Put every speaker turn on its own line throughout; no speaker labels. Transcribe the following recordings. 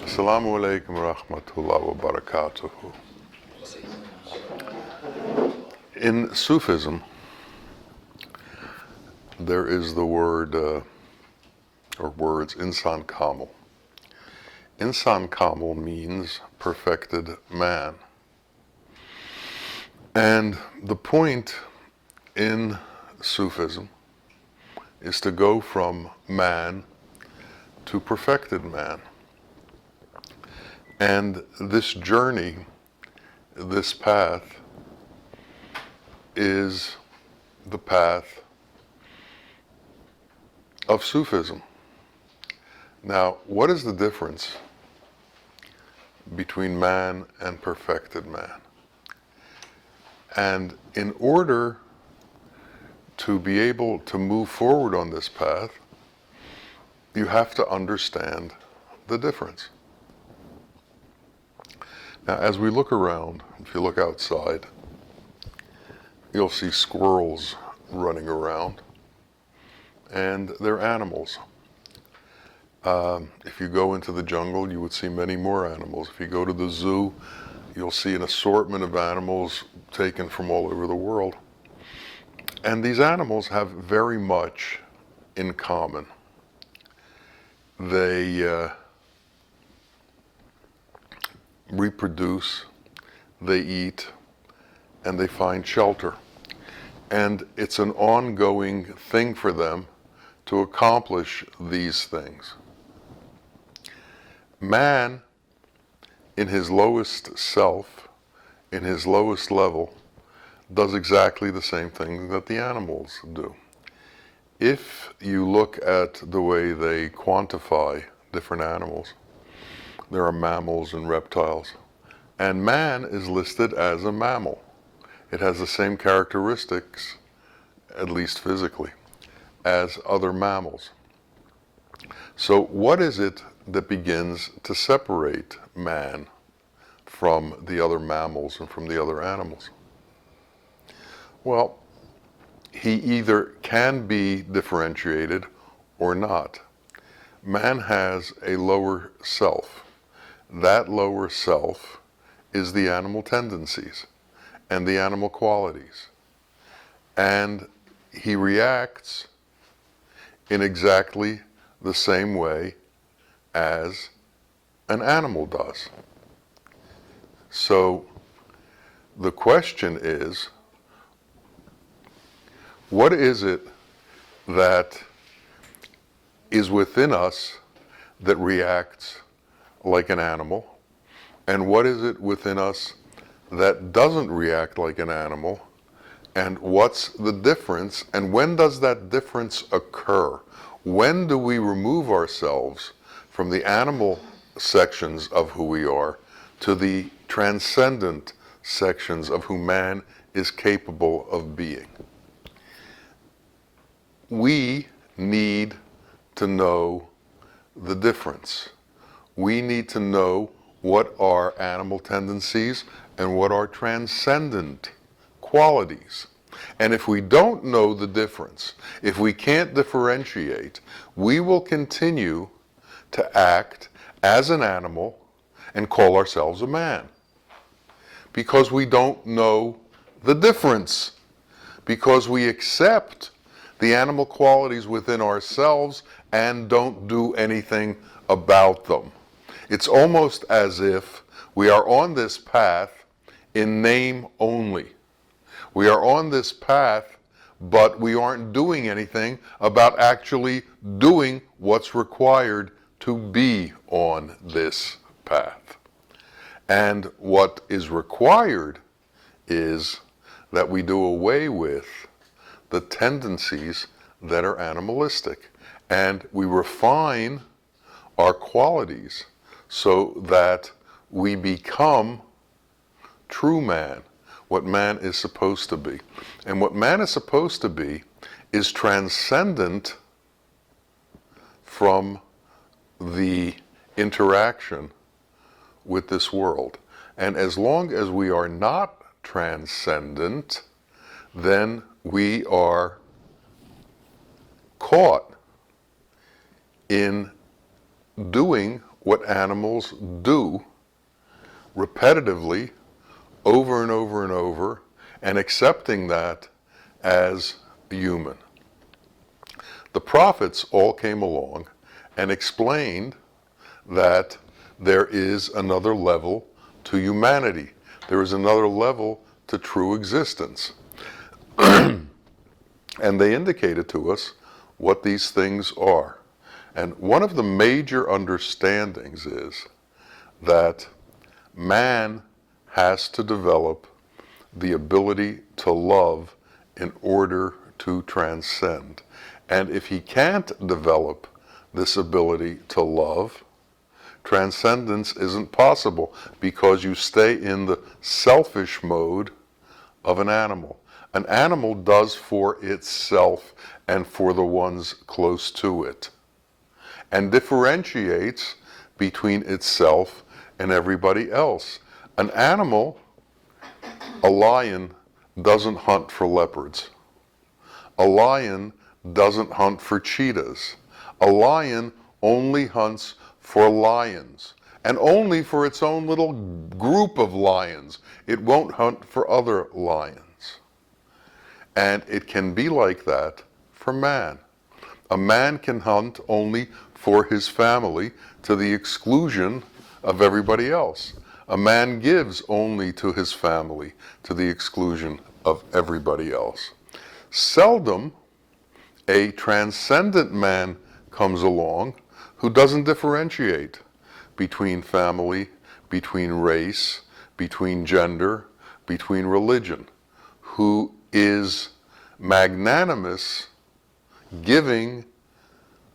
Assalamu alaikum wa rahmatullahi wa barakatuhu. In Sufism, there is the word, or words, insan kamil. Insan kamil means perfected man. And the point in Sufism is to go from man to perfected man. And this journey, this path, is the path of Sufism. Now, what is the difference between man and perfected man? And in order to be able to move forward on this path, you have to understand the difference. Now, as we look around, if you look outside, you'll see squirrels running around, and they're animals. If you go into the jungle, you would see many more animals. If you go to the zoo, you'll see an assortment of animals taken from all over the world. And these animals have very much in common. They reproduce, they eat, and they find shelter. And it's an ongoing thing for them to accomplish these things. Man, in his lowest self, in his lowest level, does exactly the same thing that the animals do. If you look at the way they quantify different animals, there are mammals and reptiles, and man is listed as a mammal. It has the same characteristics, at least physically, as other mammals. So what is it that begins to separate man from the other mammals and from the other animals? Well, he either can be differentiated or not. Man has a lower self. That lower self is the animal tendencies and the animal qualities. And he reacts in exactly the same way as an animal does. So the question is, what is it that is within us that reacts like an animal? And what is it within us that doesn't react like an animal? And what's the difference? And when does that difference occur? When do we remove ourselves from the animal sections of who we are to the transcendent sections of who man is capable of being? We need to know the difference. We need to know what are animal tendencies and what are transcendent qualities. And if we don't know the difference, if we can't differentiate, we will continue to act as an animal and call ourselves a man. Because we don't know the difference. Because we accept the animal qualities within ourselves and don't do anything about them. It's almost as if we are on this path in name only. We are on this path, but we aren't doing anything about actually doing what's required to be on this path. And what is required is that we do away with the tendencies that are animalistic, and we refine our qualities so that we become true man, what man is supposed to be. And what man is supposed to be is transcendent from the interaction with this world. And as long as we are not transcendent, then we are caught in doing what animals do repetitively over and over and over, and accepting that as human. The prophets all came along and explained that there is another level to humanity. There is another level to true existence. And they indicated to us what these things are. And one of the major understandings is that man has to develop the ability to love in order to transcend. And if he can't develop this ability to love, transcendence isn't possible, because you stay in the selfish mode of an animal. An animal does for itself and for the ones close to it, and differentiates between itself and everybody else. An animal, a lion, doesn't hunt for leopards. A lion doesn't hunt for cheetahs. A lion only hunts for lions, and only for its own little group of lions. It won't hunt for other lions. And it can be like that for man. A man can hunt only for his family to the exclusion of everybody else. A man gives only to his family to the exclusion of everybody else. Seldom a transcendent man comes along who doesn't differentiate between family, between race, between gender, between religion, who is magnanimous, giving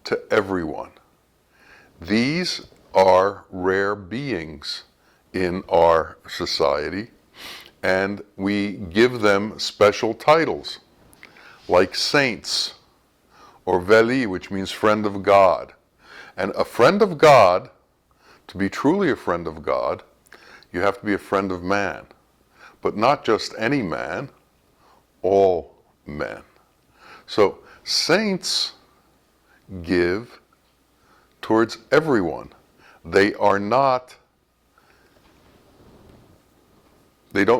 to everyone. These are rare beings in our society, and we give them special titles, like saints, or veli, which means friend of God. And a friend of God, to be truly a friend of God, you have to be a friend of man. But not just any man, all men. So saints give towards everyone. They don't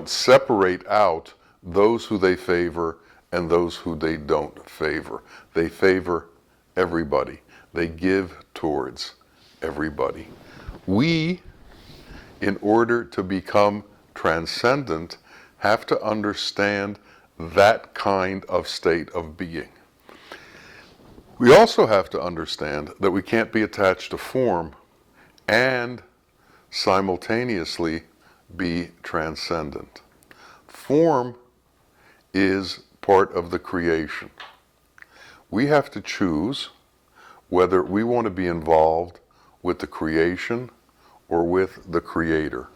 separate out those who they favor and those who they don't favor. They favor everybody. They give towards everybody. We, in order to become transcendent, have to understand that kind of state of being. We also have to understand that we can't be attached to form and simultaneously be transcendent. Form is part of the creation. We have to choose whether we want to be involved with the creation or with the Creator.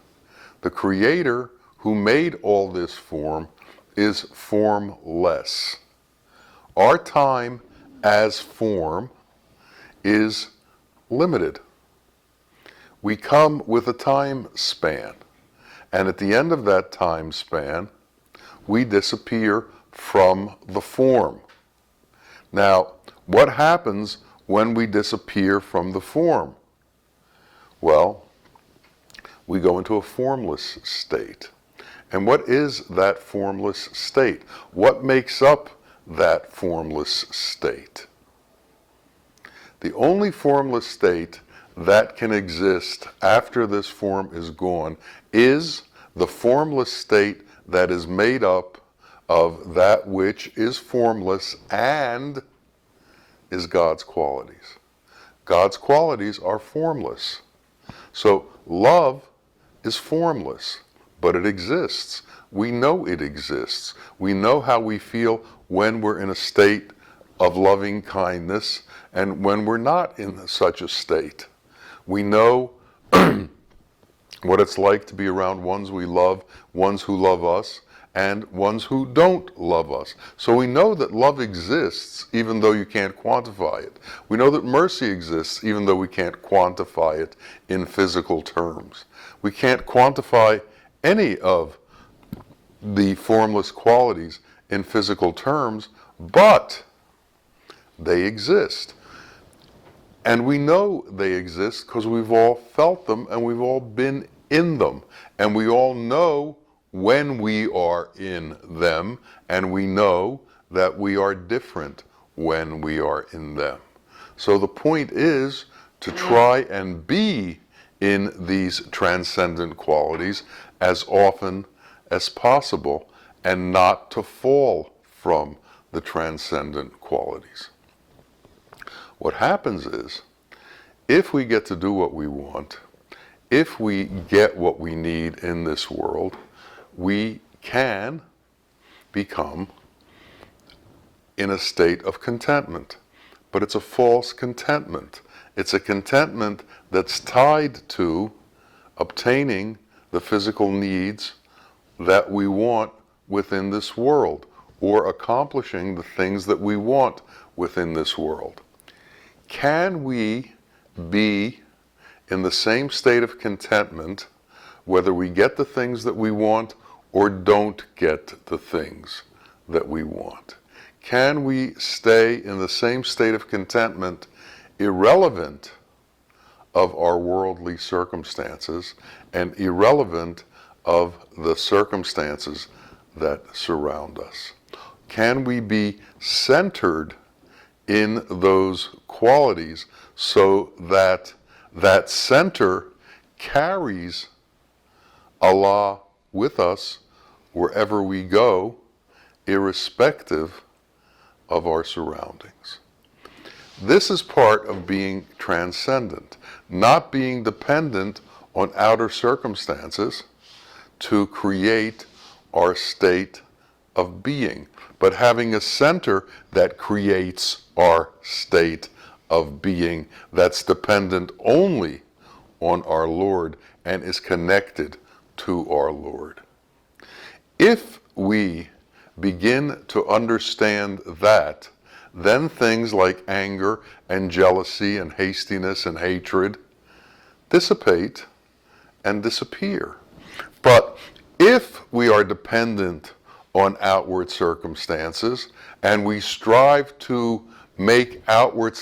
The Creator, who made all this form, is formless. Our time as form is limited. We come with a time span, and at the end of that time span, we disappear from the form. Now, what happens when we disappear from the form? Well, we go into a formless state. And what is that formless state? What makes up that formless state? The only formless state that can exist after this form is gone is the formless state that is made up of that which is formless and is God's qualities. God's qualities are formless. So love is formless, but it exists. We know it exists. We know how we feel when we're in a state of loving kindness and when we're not in such a state. We know what it's like to be around ones we love, ones who love us, and ones who don't love us. So we know that love exists even though you can't quantify it. We know that mercy exists even though we can't quantify it in physical terms. We can't quantify any of the formless qualities in physical terms, but they exist. And we know they exist because we've all felt them and we've all been in them. And we all know when we are in them, and we know that we are different when we are in them. So the point is to try and be in these transcendent qualities as often as possible and not to fall from the transcendent qualities. What happens is, if we get to do what we want, if we get what we need in this world, we can become in a state of contentment. But it's a false contentment. It's a contentment that's tied to obtaining the physical needs that we want within this world, or accomplishing the things that we want within this world. Can we be in the same state of contentment whether we get the things that we want or don't get the things that we want? Can we stay in the same state of contentment irrelevant of our worldly circumstances and irrelevant of the circumstances that surround us? Can we be centered in those qualities so that that center carries Allah with us wherever we go, irrespective of our surroundings? This is part of being transcendent, not being dependent on outer circumstances to create our state of being, but having a center that creates our state of being that's dependent only on our Lord and is connected to our Lord. If we begin to understand that, then things like anger and jealousy and hastiness and hatred dissipate and disappear. But if we are dependent on outward circumstances and we strive to make outward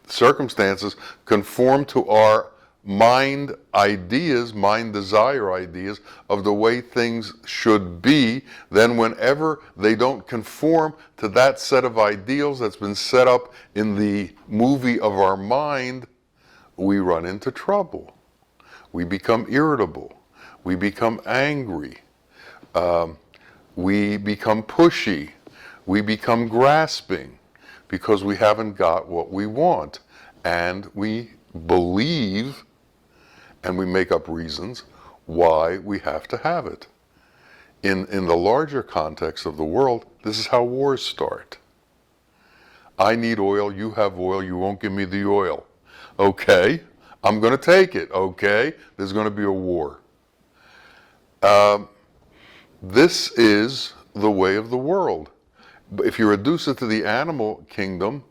circumstances conform to our mind ideas, mind desire ideas of the way things should be, then whenever they don't conform to that set of ideals that's been set up in the movie of our mind, we run into trouble. We become irritable. We become angry. We become pushy. We become grasping because we haven't got what we want. And we believe and we make up reasons why we have to have it. In the larger context of the world, this is how wars start. I need oil, you have oil, you won't give me the oil. Okay, I'm going to take it. Okay, there's going to be a war. This is the way of the world. If you reduce it to the animal kingdom,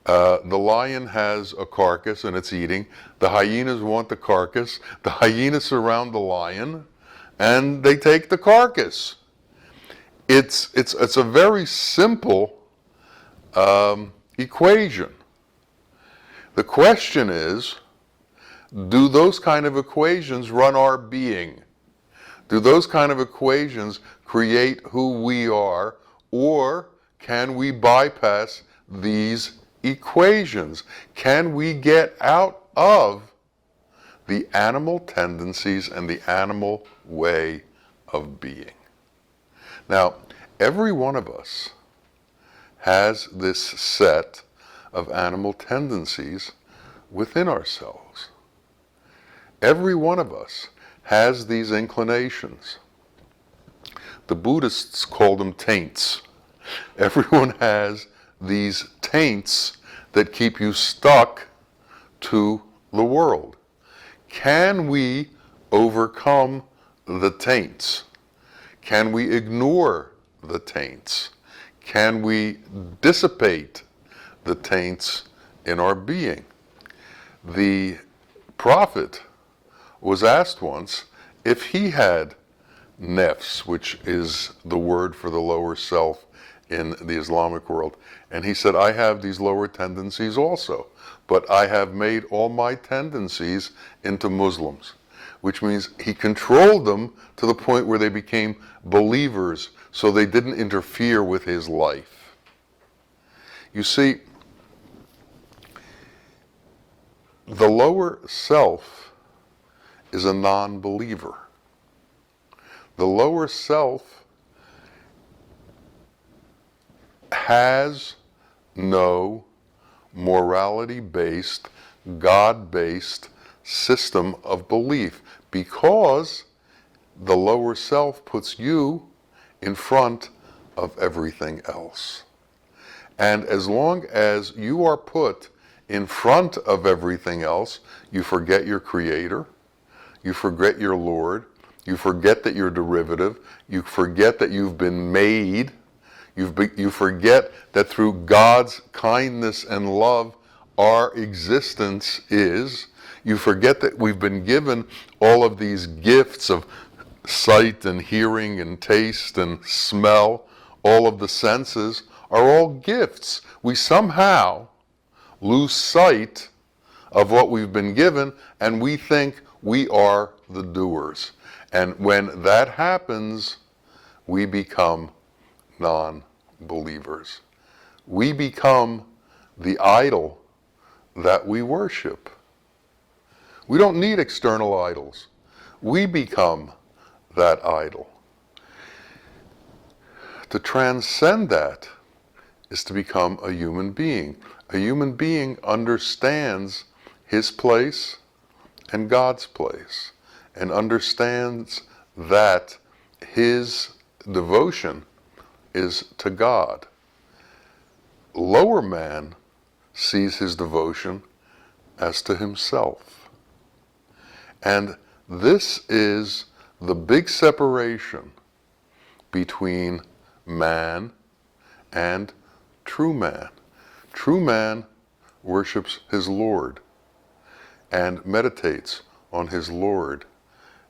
the lion has a carcass and it's eating. The hyenas want the carcass. The hyenas surround the lion and they take the carcass. It's a very simple equation. The question is, do those kind of equations run our being? Do those kind of equations create who we are, or can we bypass these equations? Can we get out of the animal tendencies and the animal way of being? Now, every one of us has this set of animal tendencies within ourselves. Every one of us has these inclinations. The Buddhists call them taints. Everyone has these taints that keep you stuck to the world. Can we overcome the taints? Can we ignore the taints? Can we dissipate the taints in our being? The prophet was asked once if he had nefs, which is the word for the lower self in the Islamic world. And he said, I have these lower tendencies also. but I have made all my tendencies into Muslims, which means he controlled them to the point where they became believers, so they didn't interfere with his life. You see, the lower self is a non-believer. The lower self has no morality-based, God-based system of belief, because the lower self puts you in front of everything else. And as long as you are put in front of everything else, you forget your Creator, you forget your Lord, you forget that you're derivative, you forget that you've been made, you forget that through God's kindness and love our existence is. You forget that we've been given all of these gifts of sight and hearing and taste and smell. All of the senses are all gifts. We somehow lose sight of what we've been given, and we think we are the doers. And when that happens, we become non-believers. We become the idol that we worship. We don't need external idols. We become that idol. To transcend that is to become a human being. A human being understands his place and God's place, and understands that his devotion is to God. Lower man sees his devotion as to himself. And this is the big separation between man and true man. True man worships his Lord and meditates on his Lord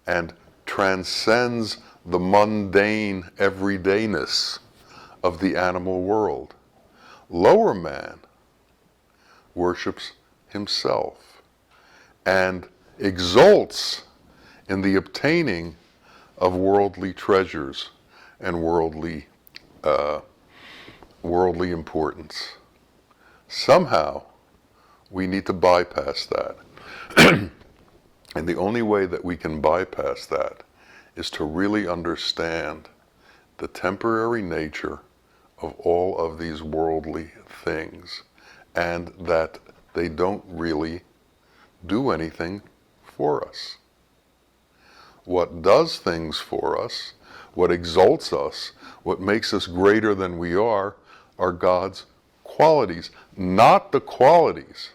and transcends the mundane everydayness of the animal world. Lower man worships himself and exults in the obtaining of worldly treasures and worldly importance. Somehow we need to bypass that. And the only way that we can bypass that is to really understand the temporary nature of all of these worldly things, and that they don't really do anything for us. What does things for us, what exalts us, what makes us greater than we are God's qualities, not the qualities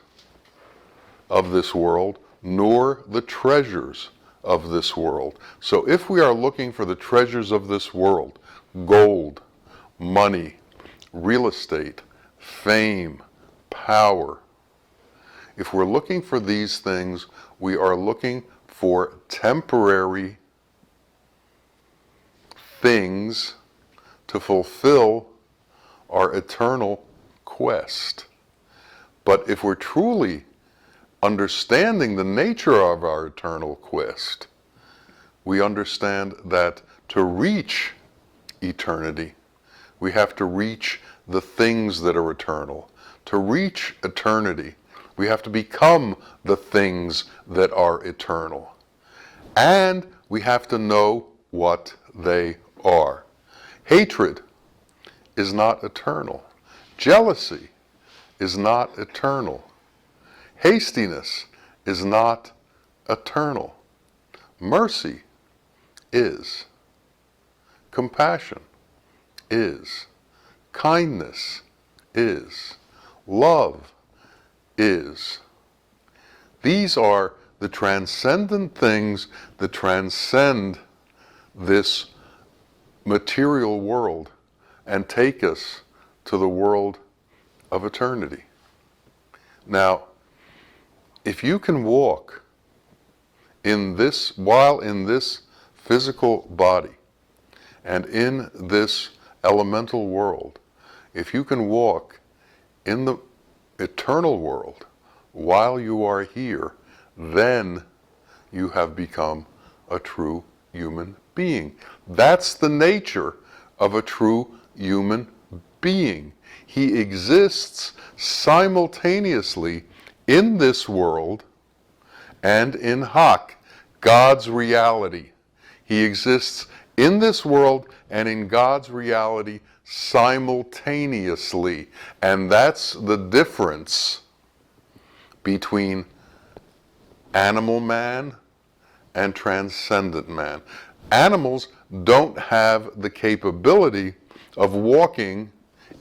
of this world, nor the treasures of this world. So if we are looking for the treasures of this world, gold, money, real estate, fame, power, if we're looking for these things, we are looking for temporary things to fulfill our eternal quest. But if we're truly understanding the nature of our eternal quest, we understand that to reach eternity, we have to reach the things that are eternal. To reach eternity, we have to become the things that are eternal. And we have to know what they are. Hatred is not eternal. Jealousy is not eternal. Hastiness is not eternal. Mercy is. Compassion is. Kindness is. Love is. These are the transcendent things that transcend this material world and take us to the world of eternity. Now, if you can walk in this, while in this physical body and in this elemental world, if you can walk in the eternal world while you are here, then you have become a true human being. That's the nature of a true human being. He exists simultaneously in this world and in Hak, God's reality. He exists in this world and in God's reality simultaneously. And that's the difference between animal man and transcendent man. Animals don't have the capability of walking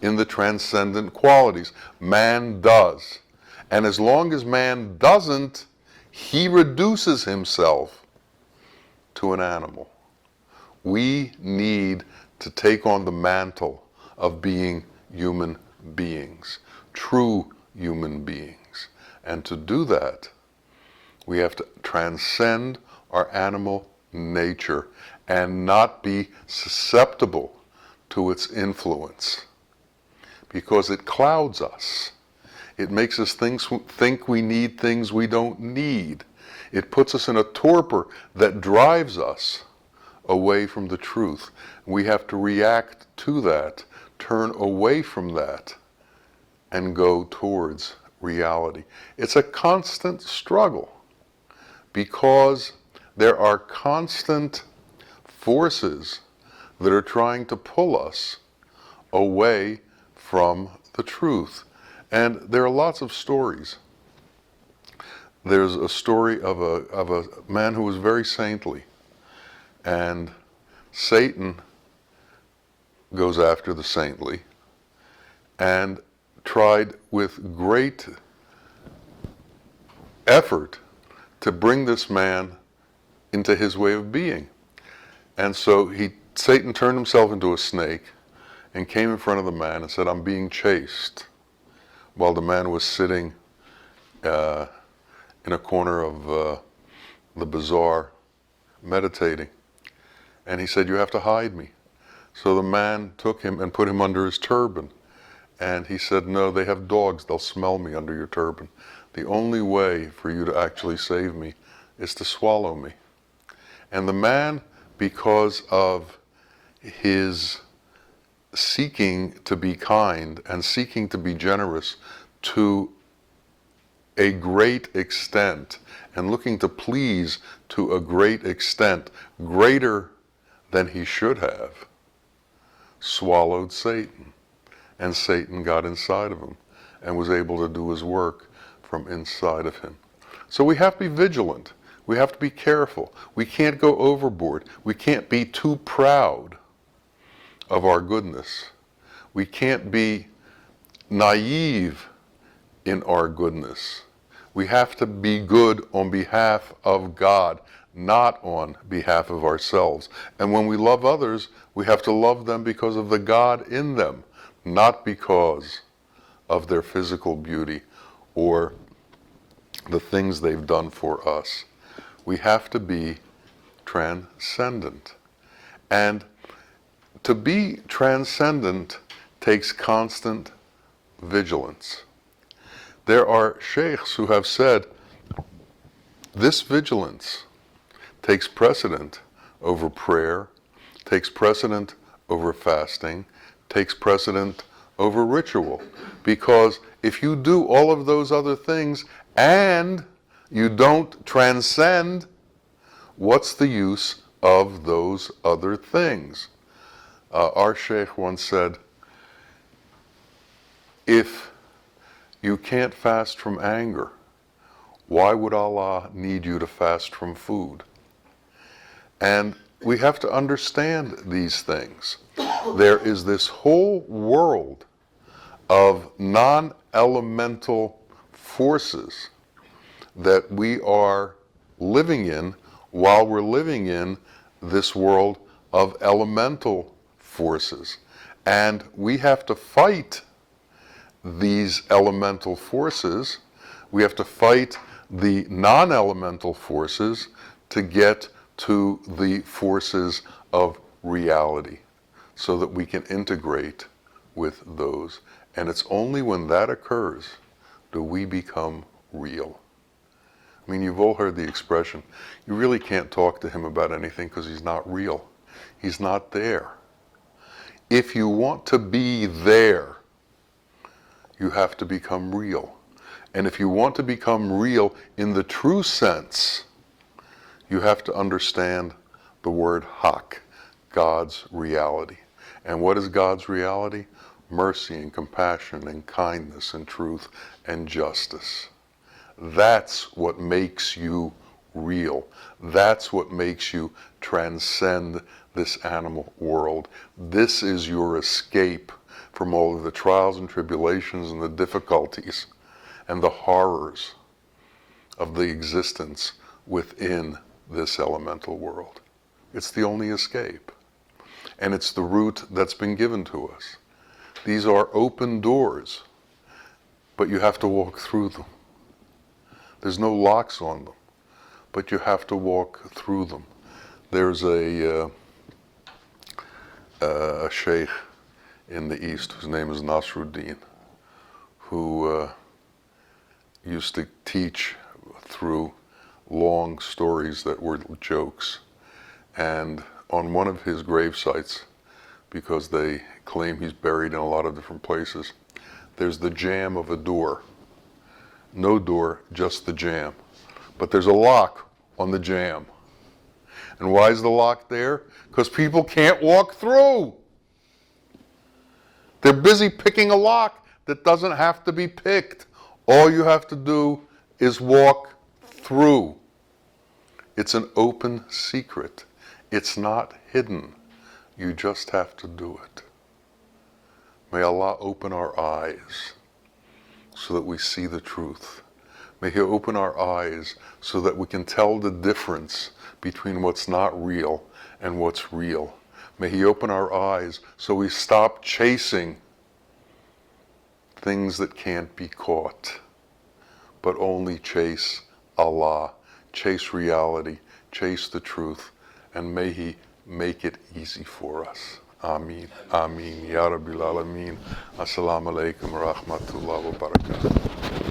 in the transcendent qualities. Man does. And as long as man doesn't, he reduces himself to an animal. We need to take on the mantle of being human beings, true human beings. And to do that, we have to transcend our animal nature and not be susceptible to its influence, because it clouds us. It makes us think we need things we don't need. It puts us in a torpor that drives us away from the truth. We have to react to that, turn away from that, and go towards reality. It's a constant struggle because there are constant forces that are trying to pull us away from the truth. And there are lots of stories. There's a story of a man who was very saintly, and Satan goes after the saintly and tried with great effort to bring this man into his way of being. And so Satan turned himself into a snake and came in front of the man and said, "I'm being chased," while the man was sitting in a corner of the bazaar meditating. And he said, "You have to hide me." So the man took him and put him under his turban. And he said, "No, they have dogs. They'll smell me under your turban. The only way for you to actually save me is to swallow me." And the man, because of his seeking to be kind and seeking to be generous to a great extent, and looking to please to a great extent, greater than he should have, swallowed Satan. And Satan got inside of him and was able to do his work from inside of him. So we have to be vigilant. We have to be careful. We can't go overboard. We can't be too proud of our goodness. We can't be naive in our goodness. We have to be good on behalf of God, not on behalf of ourselves. And when we love others, we have to love them because of the God in them, not because of their physical beauty or the things they've done for us. We have to be transcendent. And to be transcendent takes constant vigilance. There are sheikhs who have said this vigilance takes precedent over prayer, takes precedent over fasting, takes precedent over ritual. Because if you do all of those other things and you don't transcend, what's the use of those other things? Our sheikh once said, if you can't fast from anger, why would Allah need you to fast from food? And we have to understand these things. There is this whole world of non-elemental forces that we are living in while we're living in this world of elemental forces. And we have to fight these elemental forces. We have to fight the non-elemental forces to get to the forces of reality so that we can integrate with those. And it's only when that occurs do we become real. I mean, you've all heard the expression, you really can't talk to him about anything because he's not real. He's not there. If you want to be there, you have to become real. And if you want to become real in the true sense, you have to understand the word hak, God's reality. And what is God's reality? Mercy and compassion and kindness and truth and justice. That's what makes you real. That's what makes you transcend this animal world. This is your escape from all of the trials and tribulations and the difficulties and the horrors of the existence within this elemental world. It's the only escape. And it's the route that's been given to us. These are open doors, but you have to walk through them. There's no locks on them, but you have to walk through them. There's a sheikh in the East whose name is Nasruddin, who used to teach through long stories that were jokes. And on one of his grave sites, because they claim he's buried in a lot of different places, there's the jamb of a door. No door, just the jamb. But there's a lock on the jamb. And why is the lock there? Because people can't walk through. They're busy picking a lock that doesn't have to be picked. All you have to do is walk through. It's an open secret. It's not hidden. You just have to do it. May Allah open our eyes so that we see the truth. May He open our eyes so that we can tell the difference between what's not real and what's real. May He open our eyes so we stop chasing things that can't be caught, but only chase Allah, chase reality, chase the truth, and may He make it easy for us. Ameen. Ameen. Ya Rabbil Alameen. Assalamu alaikum wa rahmatullahi wa barakatuh.